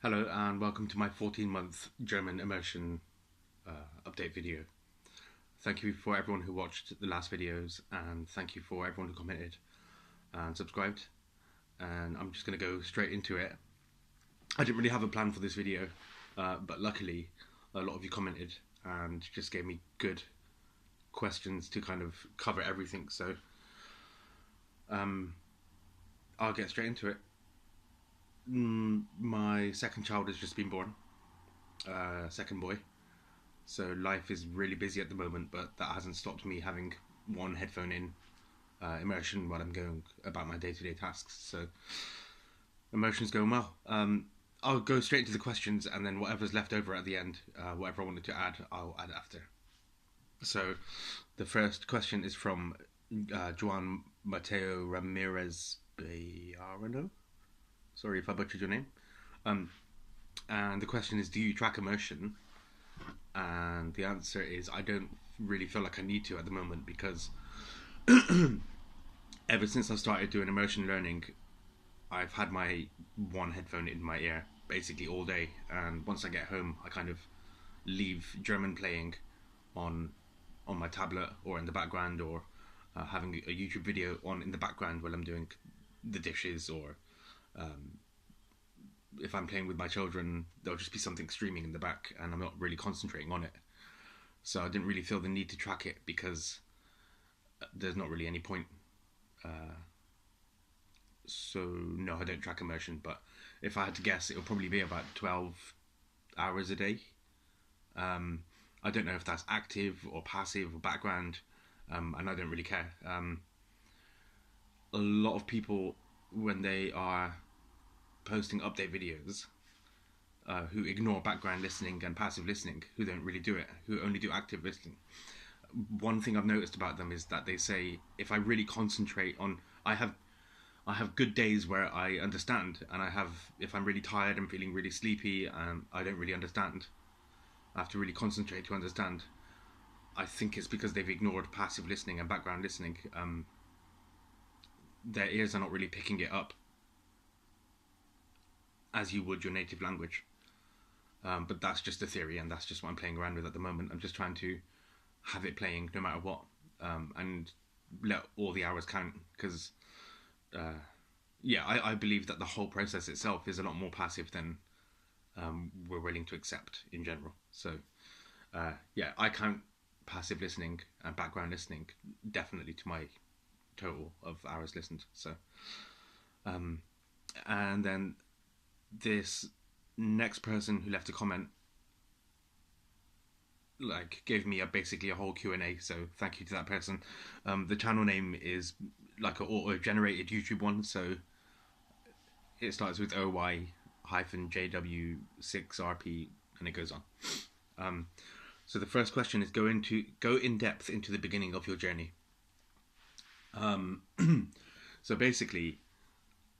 Hello and welcome to my 14-month German immersion update video. Thank you for everyone who watched the last videos, and thank you for everyone who commented and subscribed. And I'm just going to go straight into it. I didn't really have a plan for this video, but luckily a lot of you commented and just gave me good questions to kind of cover everything. So I'll get straight into it. My second child has just been born, second boy. So life is really busy at the moment, but that hasn't stopped me having one headphone in immersion while I'm going about my day-to-day tasks. So immersion's going well. I'll go straight into the questions, and then whatever's left over at the end, whatever I wanted to add, I'll add after. So the first question is from Juan Mateo Ramirez Bayarano. Sorry if I butchered your name. And the question is, do you track immersion? And the answer is, I don't really feel like I need to at the moment, because ever since I started doing immersion learning, I've had my one headphone in my ear basically all day. And once I get home, I kind of leave German playing on my tablet or in the background, or having a YouTube video on in the background while I'm doing the dishes, or if I'm playing with my children, there'll just be something streaming in the back and I'm not really concentrating on it. So I didn't really feel the need to track it, because there's not really any point. So no, I don't track immersion, but if I had to guess, it'll probably be about 12 hours a day. I don't know if that's active or passive or background, and I don't really care. A lot of people, when they are posting update videos, who ignore background listening and passive listening, who don't really do it, who only do active listening. One thing I've noticed about them is that they say, if I really concentrate on, I have good days where I understand, and if I'm really tired and feeling really sleepy and I don't really understand, I have to really concentrate to understand. I think it's because they've ignored passive listening and background listening. Their ears are not really picking it up as you would your native language. But that's just a theory, and that's just what I'm playing around with at the moment. I'm just trying to have it playing no matter what, and let all the hours count, because I believe that the whole process itself is a lot more passive than we're willing to accept in general. So I count passive listening and background listening definitely to my total of hours listened. So and then this next person who left a comment gave me basically a whole Q&A, so thank you to that person. The channel name is like an auto-generated YouTube one, so it starts with OY-JW6RP and it goes on. So the first question is, go in depth into the beginning of your journey. So basically,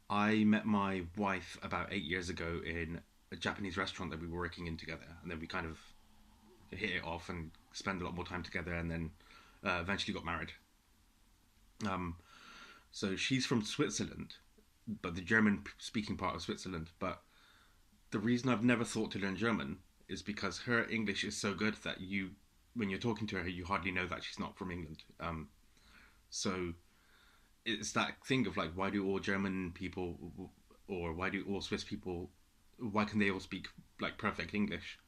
I met my wife about 8 years ago in a Japanese restaurant that we were working in together, and then we kind of hit it off and spent a lot more time together, and then eventually got married. So she's from Switzerland, but the German-speaking part of Switzerland. But the reason I've never thought to learn German is because her English is so good that when you're talking to her, you hardly know that she's not from England. So it's that thing of like, why do all German people, or why do all Swiss people, why can they all speak like perfect English?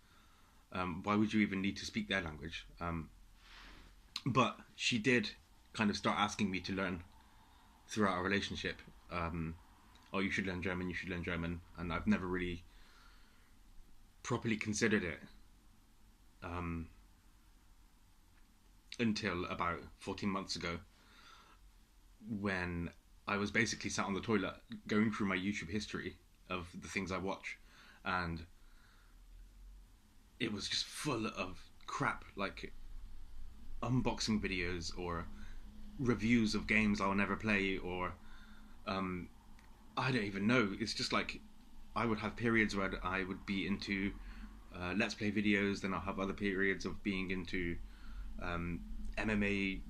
Why would you even need to speak their language? But she did kind of start asking me to learn throughout our relationship. Oh, you should learn German, you should learn German. And I've never really properly considered it until about 14 months ago, when I was basically sat on the toilet going through my YouTube history of the things I watch, and it was just full of crap, like unboxing videos or reviews of games I'll never play, or I don't even know. It's just like, I would have periods where I would be into let's play videos, then I'll have other periods of being into MMA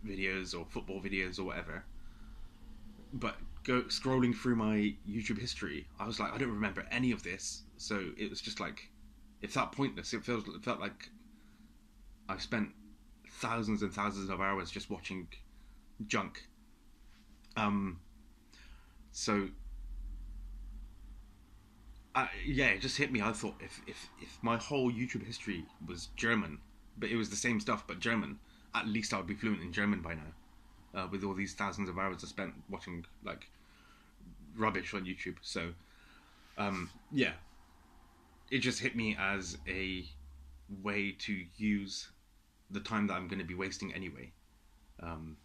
videos or football videos or whatever. But go scrolling through my YouTube history, I was like, I don't remember any of this. So it was just like, it felt pointless. It felt like I've spent thousands and thousands of hours just watching junk. Um, so yeah, it just hit me. I thought if my whole YouTube history was German, but it was the same stuff but German, at least I would be fluent in German by now. With all these thousands of hours I spent watching like rubbish on YouTube. So yeah, it just hit me as a way to use the time that I'm going to be wasting anyway, um,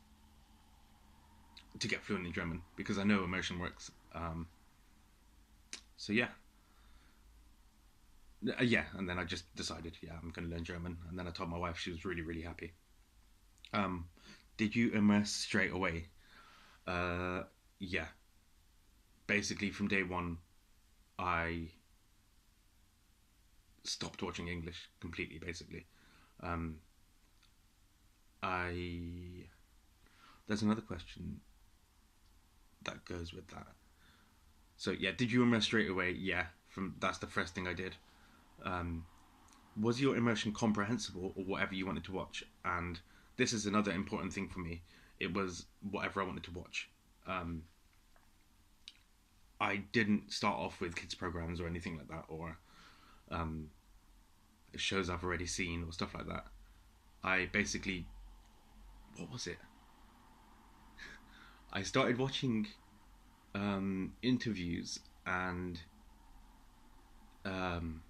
to get fluent in German because I know immersion works. So yeah, and then I just decided, yeah, I'm going to learn German, and then I told my wife. She was really, really happy. Um, did you immerse straight away? Uh, yeah, basically from day one, I stopped watching English completely. Basically, um, I there's another question that goes with that. So yeah, did you immerse straight away? Yeah, from that's the first thing I did. Um, was your immersion comprehensible or whatever you wanted to watch? And this is another important thing for me. It was whatever I wanted to watch. Um, I didn't start off with kids programs or anything like that, or um, shows I've already seen or stuff like that. I basically, what was it? I started watching interviews and um,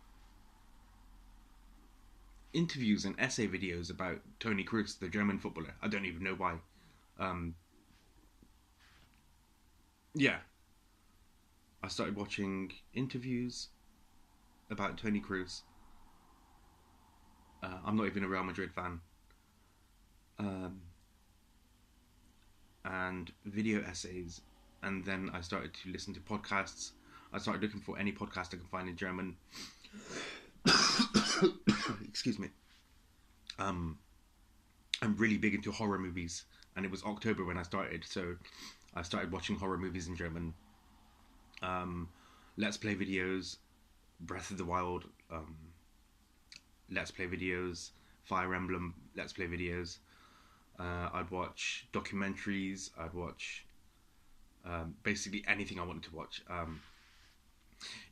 essay videos about Tony Kroos, the German footballer. I don't even know why. Um, yeah, I started watching interviews about Tony Kroos. I'm not even a Real Madrid fan. Um, and video essays, and then I started to listen to podcasts. I started looking for any podcast I could find in German. Excuse me. Um, I'm really big into horror movies, and it was October when I started, so I started watching horror movies in German. Um, Let's Play videos, Breath of the Wild, Let's Play videos, Fire Emblem Let's Play videos. I'd watch documentaries. I'd watch basically anything I wanted to watch.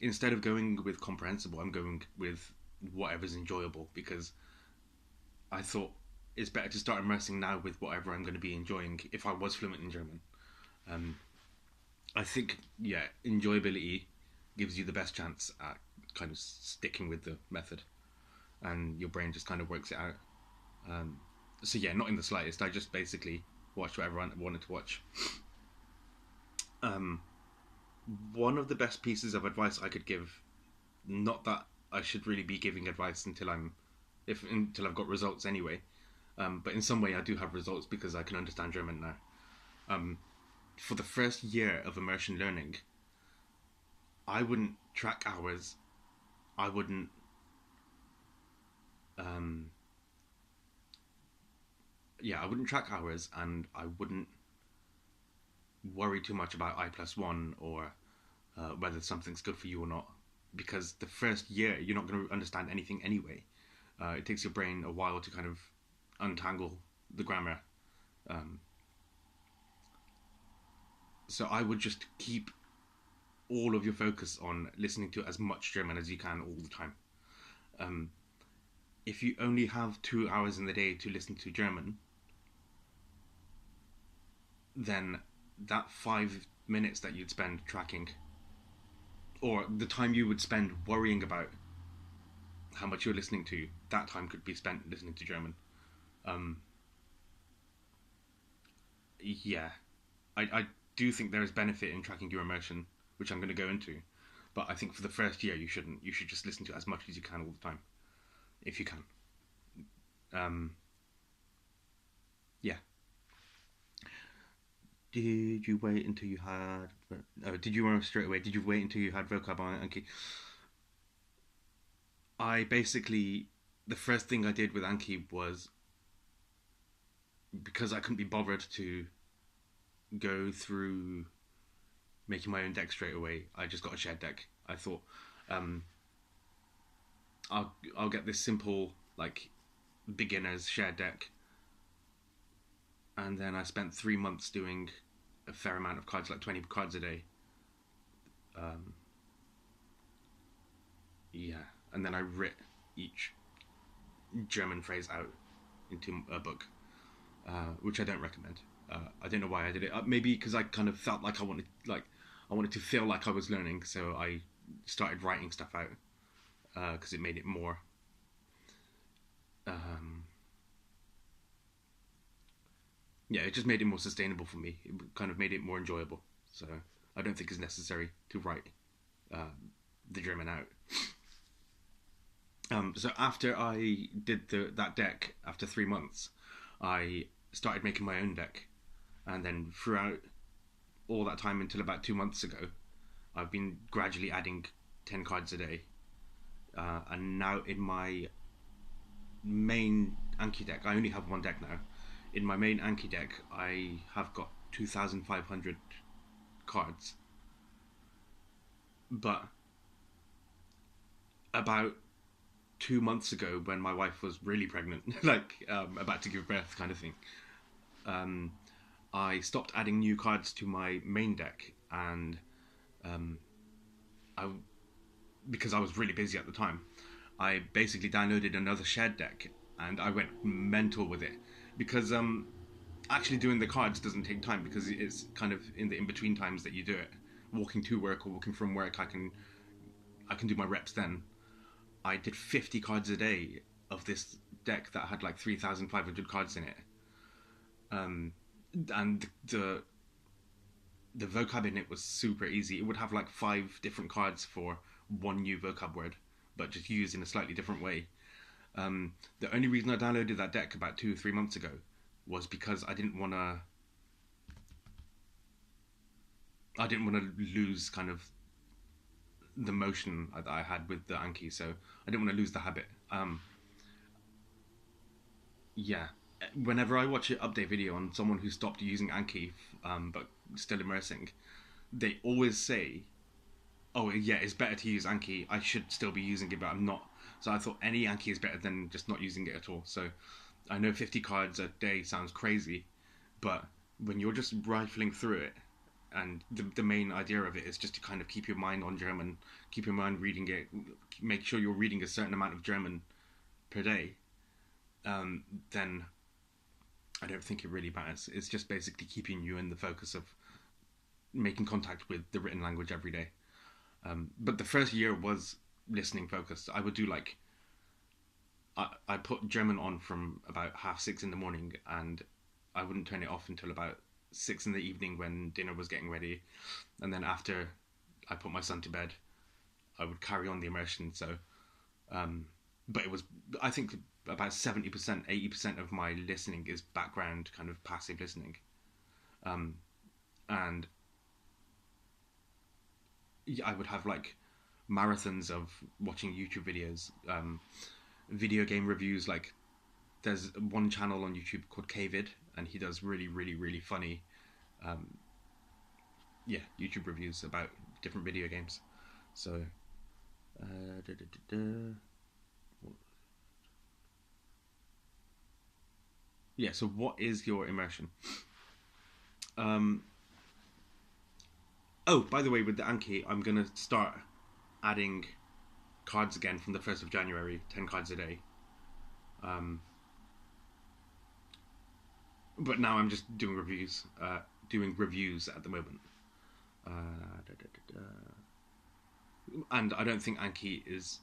Instead of going with comprehensible, I'm going with whatever's enjoyable because I thought it's better to start immersing now with whatever I'm going to be enjoying if I was fluent in German. Um, I think, yeah, enjoyability gives you the best chance at kind of sticking with the method, and your brain just kind of works it out. So yeah, not in the slightest. I just basically watched whatever I wanted to watch. Um, One of the best pieces of advice I could give, not that I should really be giving advice until I've got results anyway, but in some way I do have results because I can understand German now. For the first year of immersion learning, I wouldn't track hours. I wouldn't um, I wouldn't track hours, and I wouldn't worry too much about I+1 or whether something's good for you or not, because the first year you're not going to understand anything anyway. It takes your brain a while to kind of untangle the grammar. Um, so I would just keep all of your focus on listening to as much German as you can all the time. Um, if you only have 2 hours in the day to listen to German, then that 5 minutes that you'd spend tracking, or the time you would spend worrying about how much you're listening to, that time could be spent listening to German. Um, yeah, I do think there is benefit in tracking your immersion, which I'm going to go into. But I think for the first year, you shouldn't. You should just listen to as much as you can all the time, if you can. Um, yeah. Did you wait until you had? Did you want straight away? Did you wait until you had vocab on Anki? I basically, the first thing I did with Anki was, because I couldn't be bothered to go through making my own deck straight away. I just got a shared deck. I thought, um, I'll get this simple like beginner's shared deck, and then I spent 3 months doing a fair amount of cards, like 20 cards a day. Um, yeah, and then I writ each German phrase out into a book, which I don't recommend. I don't know why I did it. Maybe because I kind of felt like I wanted to feel like I was learning, so I started writing stuff out because it made it more. Um, yeah, it just made it more sustainable for me. It kind of made it more enjoyable. So I don't think it's necessary to write uh, the German out. So after I did that deck, after 3 months, I started making my own deck, and then throughout all that time until about 2 months ago, I've been gradually adding 10 cards a day, and now in my main Anki deck, I only have one deck now. In my main Anki deck, I have got 2,500 cards, but about 2 months ago, when my wife was really pregnant, like about to give birth, kind of thing, um, I stopped adding new cards to my main deck, and um, I, because I was really busy at the time, I basically downloaded another shared deck, and I went mental with it because actually doing the cards doesn't take time because it's kind of in the in between times that you do it. Walking to work or walking from work, I can do my reps then. I did 50 cards a day of this deck that had like 3,500 cards in it. Um, and the vocab in it was super easy. It would have like 5 different cards for one new vocab word, but just used in a slightly different way. The only reason I downloaded that deck about 2 or 3 months ago was because I didn't want to lose kind of the motion that I had with the Anki, so I didn't want to lose the habit. Yeah, whenever I watch an update video on someone who stopped using Anki, but still immersing, they always say, "Oh yeah, it's better to use Anki. I should still be using it, but I'm not." So I thought any Anki is better than just not using it at all. So I know 50 cards a day sounds crazy, but when you're just rifling through it, and the main idea of it is just to kind of keep your mind on German, keep your mind reading it, make sure you're reading a certain amount of German per day, then I don't think it really matters. It's just basically keeping you in the focus of making contact with the written language every day. But the first year was listening focused. I would do like I put German on from about 6:30 in the morning, and I wouldn't turn it off until about 6 in the evening when dinner was getting ready, and then after I put my son to bed, I would carry on the immersion. So, but it was, I think, about 70%, 80% of my listening is background kind of passive listening, and yeah, I would have like marathons of watching YouTube videos, video game reviews. Like there's one channel on YouTube called Kvid, and he does really, really, really funny, um, yeah, YouTube reviews about different video games. So, da, da, da, da. Yeah. So, what is your immersion? Um, oh, by the way, with the Anki, I'm gonna start adding cards again from the 1st of January. 10 cards a day. Um, but now I'm just doing reviews. Doing reviews at the moment. Da, da, da, da. And I don't think Anki is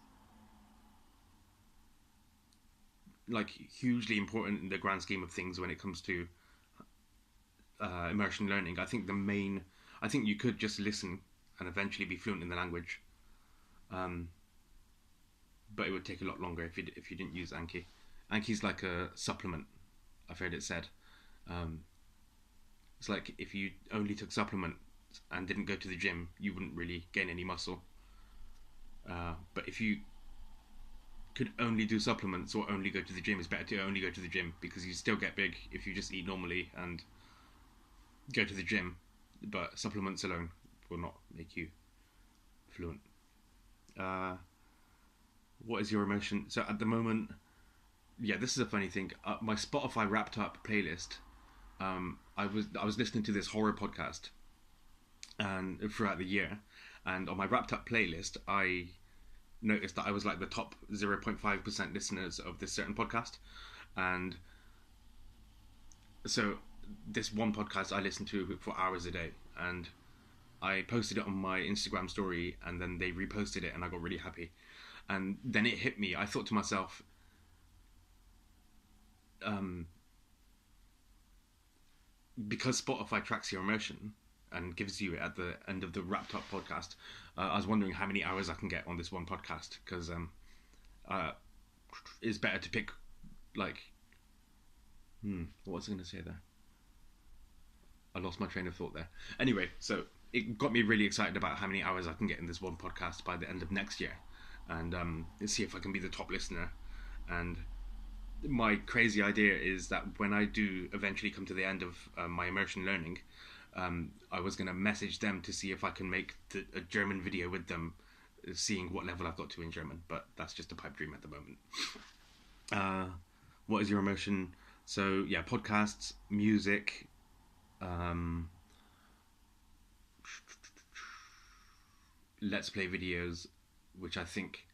like hugely important in the grand scheme of things when it comes to immersion learning. I think you could just listen and eventually be fluent in the language, um, but it would take a lot longer if you didn't use Anki. Anki's like a supplement. I've heard it said. Um, it's like if you only took supplements and didn't go to the gym, you wouldn't really gain any muscle. But if you could only do supplements or only go to the gym, it's better to only go to the gym because you still get big if you just eat normally and go to the gym. But supplements alone will not make you fluent. What is your emotion? So at the moment, yeah, this is a funny thing. My Spotify Wrapped Up playlist. I was listening to this horror podcast, and throughout the year, and on my Wrapped Up playlist, I noticed that I was like the top 0.5% listeners of this certain podcast, and so this one podcast I listened to for hours a day, and I posted it on my Instagram story, and then they reposted it, and I got really happy. And then it hit me. I thought to myself, because Spotify tracks your emotion and gives you it at the end of the Wrapped Up podcast, I was wondering how many hours I can get on this one podcast, because it's better to pick, like, what was I going to say there? I lost my train of thought there. Anyway, so it got me really excited about how many hours I can get in this one podcast by the end of next year, and see if I can be the top listener. And my crazy idea is that when I do eventually come to the end of my immersion learning, I was going to message them to see if I can make a German video with them, seeing what level I've got to in German, but that's just a pipe dream at the moment. What is your emotion? So yeah, podcasts, music, let's play videos, which I think,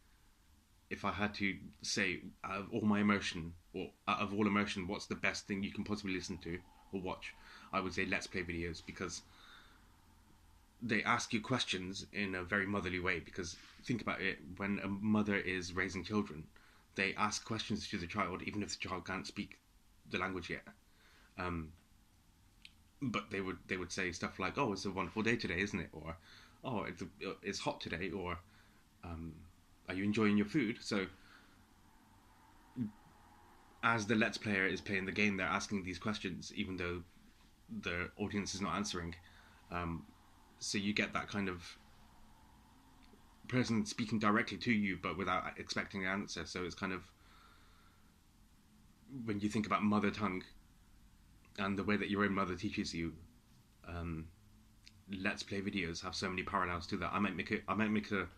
if I had to say out of all my emotion, or out of all emotion, what's the best thing you can possibly listen to or watch, I would say let's play videos, because they ask you questions in a very motherly way. Because think about it, when a mother is raising children, they ask questions to the child even if the child can't speak the language yet. But they would say stuff like, "Oh, it's a wonderful day today, isn't it?" Or, "Oh, it's hot today," or, "Are you enjoying your food?" So as the Let's Player is playing the game, they're asking these questions even though the audience is not answering. So you get that kind of person speaking directly to you but without expecting an answer. So it's kind of, when you think about mother tongue and the way that your own mother teaches you, Let's Play videos have so many parallels to that. I might make a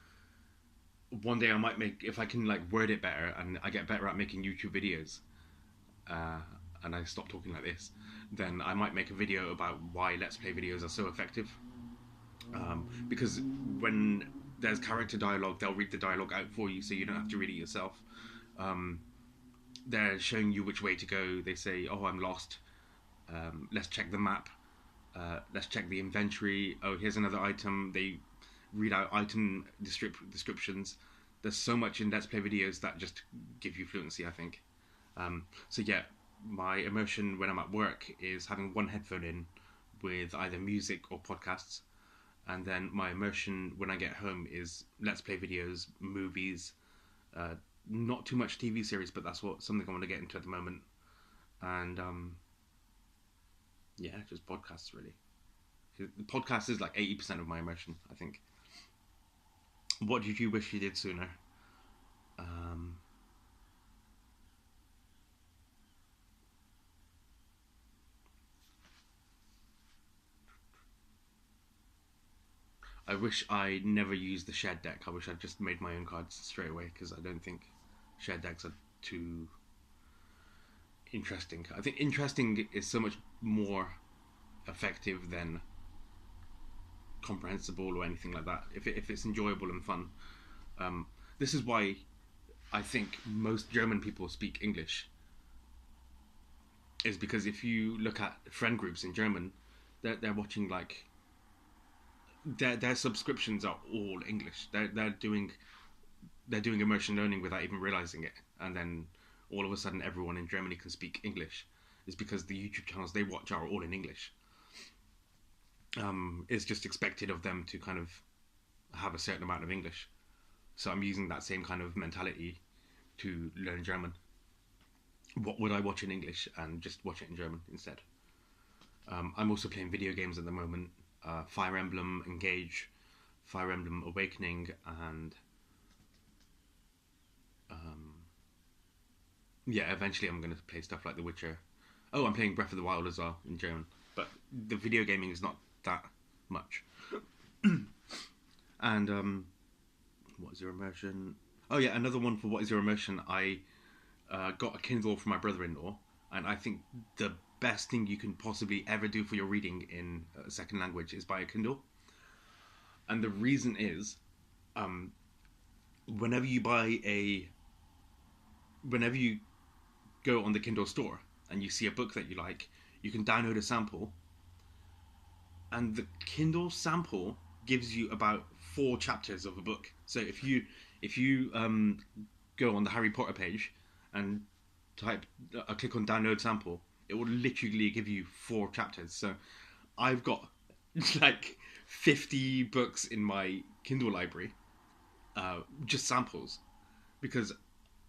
one day I might make, if I can like word it better and I get better at making YouTube videos, and I stop talking like this, then I might make a video about why Let's Play videos are so effective. Because when there's character dialogue, they'll read the dialogue out for you, so you don't have to read it yourself. They're showing you which way to go. They say, "Oh, I'm lost. Let's check the map. Let's check the inventory. Oh, here's another item." They read out item descriptions. There's so much in Let's Play videos that just give you fluency, I think. So yeah, my emotion when I'm at work is having one headphone in with either music or podcasts, and then my emotion when I get home is Let's Play videos, movies, not too much TV series, but that's something I want to get into at the moment. And yeah, just podcasts really. The podcast is like 80% of my emotion, I think. What did you wish you did sooner? I wish I never used the shared deck. I wish I'd just made my own cards straight away, because I don't think shared decks are too interesting. I think interesting is so much more effective than comprehensible or anything like that. If it's enjoyable and fun. This is why I think most German people speak English. Is because if you look at friend groups in German, they're watching like their subscriptions are all English. They're doing immersion learning without even realizing it, and then all of a sudden everyone in Germany can speak English. Is because the YouTube channels they watch are all in English. It's just expected of them to kind of have a certain amount of English. So I'm using that same kind of mentality to learn German. What would I watch in English and just watch it in German instead? I'm also playing video games at the moment. Fire Emblem Engage, Fire Emblem Awakening, and yeah, eventually I'm going to play stuff like The Witcher. Oh, I'm playing Breath of the Wild as well in German. But the video gaming is not that much. And what is your immersion? Oh yeah, another one for what is your immersion. I got a Kindle from my brother-in-law, and I think the best thing you can possibly ever do for your reading in a second language is buy a Kindle. And the reason is, um, whenever you buy a, whenever you go on the Kindle store and you see a book that you like, you can download a sample, and the Kindle sample gives you about 4 chapters of a book. So if you go on the Harry Potter page and type click on download sample, it will literally give you 4 chapters. So I've got like 50 books in my Kindle library, just samples, because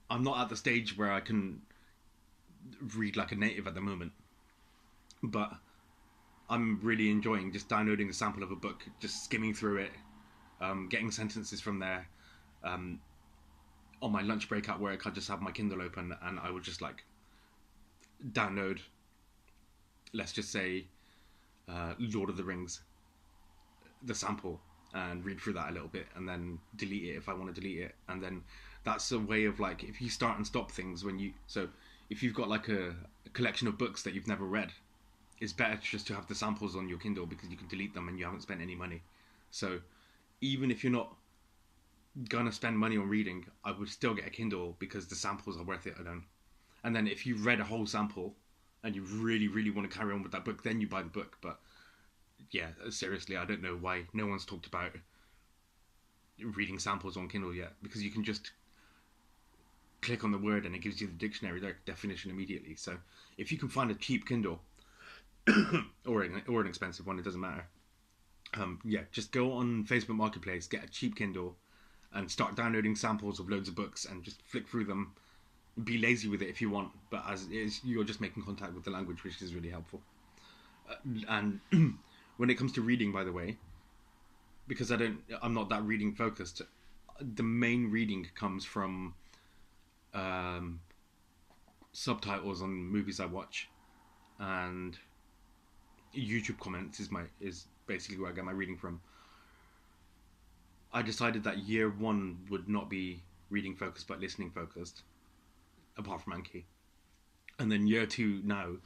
I'm not at the stage where I can read like a native at the moment. But I'm really enjoying just downloading a sample of a book, just skimming through it, getting sentences from there. Um, on my lunch break at work, I just have my Kindle open and I would just like download, let's just say, Lord of the Rings, the sample, and read through that a little bit, and then delete it if I want to delete it. And then that's a way of like, if you start and stop things when you, so if you've got like a collection of books that you've never read, it's better just to have the samples on your Kindle because you can delete them and you haven't spent any money. So even if you're not gonna spend money on reading, I would still get a Kindle because the samples are worth it alone. And then if you've read a whole sample and you really, really want to carry on with that book, then you buy the book. But yeah, seriously, I don't know why no one's talked about reading samples on Kindle yet, because you can just click on the word and it gives you the dictionary definition immediately. So if you can find a cheap Kindle or an expensive one, it doesn't matter. Yeah, just go on Facebook Marketplace, get a cheap Kindle, and start downloading samples of loads of books and just flick through them. Be lazy with it if you want, but as it is, you're just making contact with the language, which is really helpful. And when it comes to reading, by the way, because I'm not that reading focused, the main reading comes from subtitles on movies I watch, and YouTube comments is basically where I get my reading from. I decided that year 1 would not be reading focused but listening focused, apart from Anki. And then year 2 now,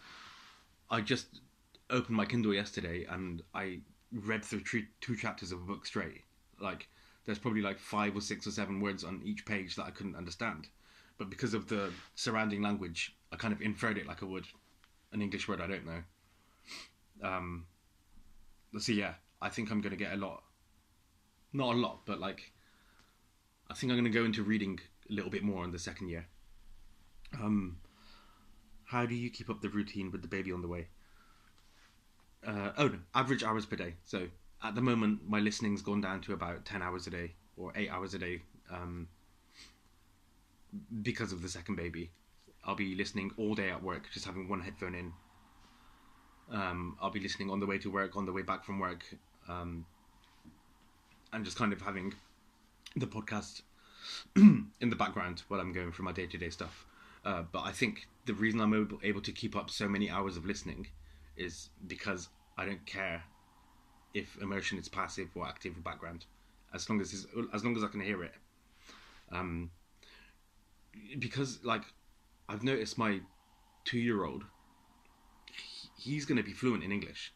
I just opened my Kindle yesterday and I read through 2 chapters of a book straight. Like, there's probably like 5 or 6 or 7 words on each page that I couldn't understand. But because of the surrounding language, I kind of inferred it like I would an English word I don't know. So yeah, I think I'm going to get not a lot, but like, I think I'm going to go into reading a little bit more in the second year. How do you keep up the routine with the baby on the way? Average hours per day. So at the moment, my listening's gone down to about 10 hours a day or 8 hours a day, because of the second baby. I'll be listening all day at work, just having one headphone in. I'll be listening on the way to work, on the way back from work, and just kind of having the podcast in the background while I'm going through my day-to-day stuff. But I think the reason I'm able to keep up so many hours of listening is because I don't care if immersion is passive or active or background, as long as I can hear it. Because like, I've noticed my 2-year-old, he's going to be fluent in English,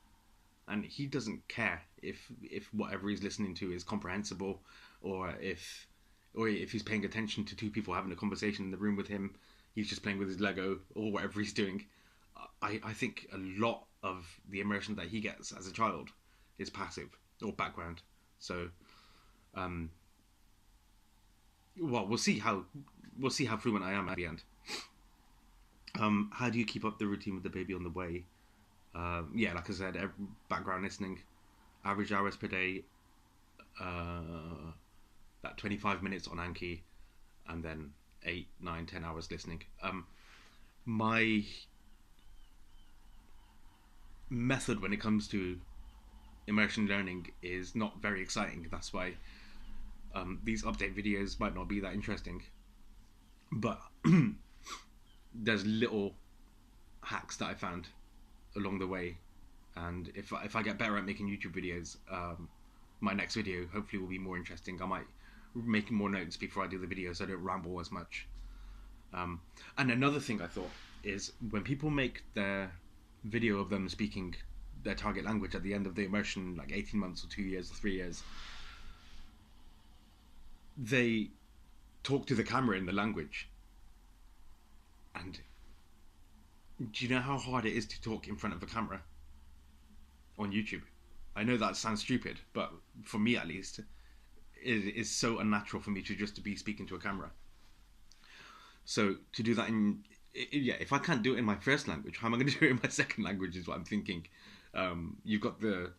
and he doesn't care if whatever he's listening to is comprehensible, or if he's paying attention to 2 people having a conversation in the room with him. He's just playing with his Lego or whatever he's doing. I think a lot of the immersion that he gets as a child is passive or background. So, well, we'll see how fluent I am at the end. How do you keep up the routine with the baby on the way? Yeah, like I said, background listening, average hours per day, about 25 minutes on Anki, and then 8, 9, 10 hours listening. My method when it comes to immersion learning is not very exciting. That's why these update videos might not be that interesting. But there's little hacks that I found along the way, and if I get better at making YouTube videos, my next video hopefully will be more interesting. I might make more notes before I do the video so I don't ramble as much. And another thing I thought is when people make their video of them speaking their target language at the end of the immersion, like 18 months or 2 years or 3 years, they talk to the camera in the language. And do you know how hard it is to talk in front of a camera on YouTube? I know that sounds stupid, but for me at least, it is so unnatural for me to be speaking to a camera. So to do that if I can't do it in my first language, how am I going to do it in my second language is what I'm thinking. You've got the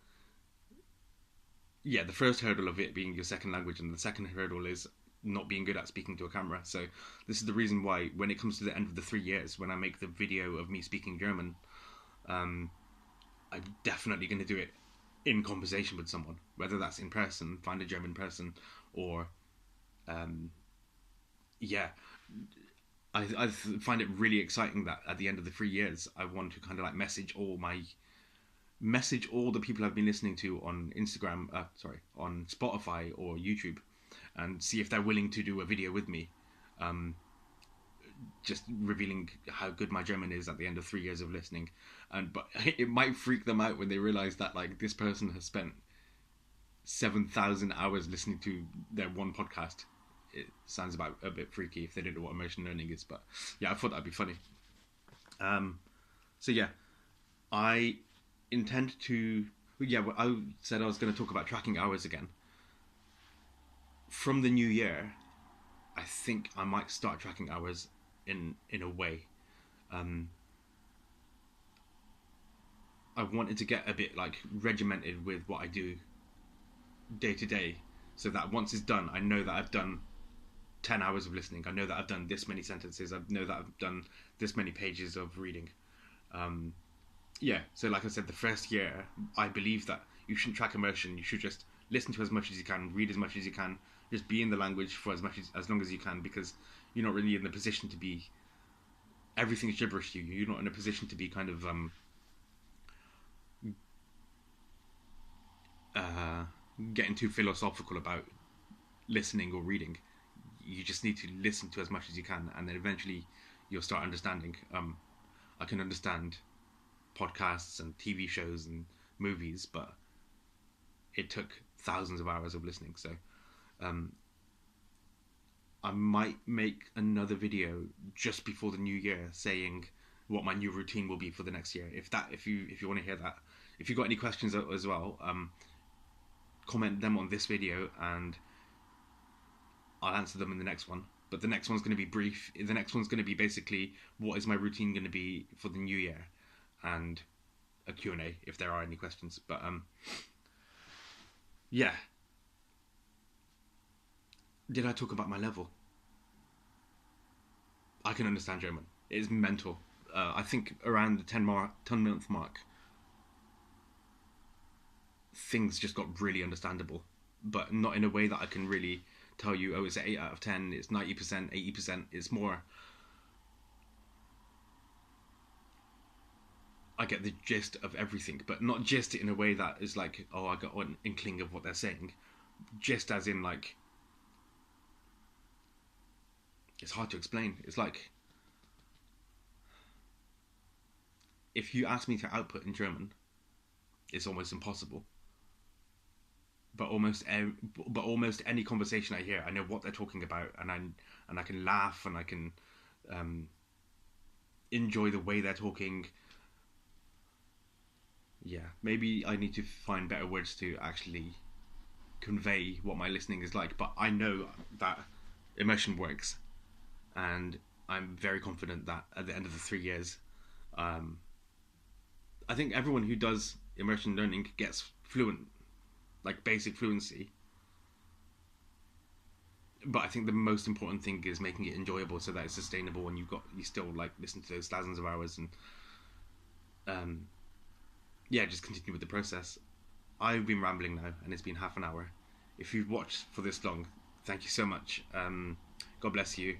first hurdle of it being your second language, and the second hurdle is not being good at speaking to a camera. So this is the reason why when it comes to the end of the 3 years, when I make the video of me speaking German, I'm definitely going to do it in conversation with someone, whether that's in person, find a German person, or I find it really exciting that at the end of the 3 years I want to kind of like message all the people I've been listening to on Instagram, on Spotify or YouTube, and see if they're willing to do a video with me, just revealing how good my German is at the end of 3 years of listening. But it might freak them out when they realize that like this person has spent 7,000 hours listening to their one podcast. It sounds a bit freaky if they didn't know what immersion learning is, but yeah, I thought that'd be funny. So yeah, I intend to. I said I was going to talk about tracking hours again. From the new year, I think I might start tracking hours in a way. I wanted to get a bit like regimented with what I do day to day, so that once it's done, I know that I've done 10 hours of listening. I know that I've done this many sentences. I know that I've done this many pages of reading. So like I said, the first year, I believe that you shouldn't track immersion. You should just listen to as much as you can, read as much as you can, just be in the language for as long as you can, because you're not really in the position to be, everything's gibberish to you. You're not in a position to be kind of getting too philosophical about listening or reading. You just need to listen to as much as you can, and then eventually you'll start understanding. I can understand podcasts and TV shows and movies, but it took thousands of hours of listening. So I might make another video just before the new year saying what my new routine will be for the next year. If you want to hear that, if you've got any questions as well, comment them on this video and I'll answer them in the next one. But the next one's going to be brief. The next one's going to be basically what is my routine going to be for the new year, and a Q&A if there are any questions. But did I talk about my level? I can understand German. It is mental. I think around the 10-month mark, things just got really understandable, but not in a way that I can really tell you, oh, it's an 8 out of 10, it's 90%, 80%. It's more, I get the gist of everything, but not just in a way that is like, oh, I got an inkling of what they're saying. Just as in like, it's hard to explain. It's like, if you ask me to output in German, it's almost impossible. But almost any conversation I hear, I know what they're talking about, and I can laugh, and I can enjoy the way they're talking. Yeah, maybe I need to find better words to actually convey what my listening is like. But I know that immersion works, and I'm very confident that at the end of the 3 years, I think everyone who does immersion learning gets fluent, like basic fluency. But I think the most important thing is making it enjoyable so that it's sustainable, and you still like listen to those thousands of hours, and just continue with the process. I've been rambling now, and it's been half an hour. If you've watched for this long, thank you so much. God bless you,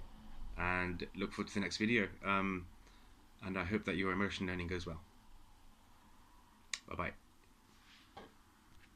and look forward to the next video. And I hope that your immersion learning goes well. Bye bye.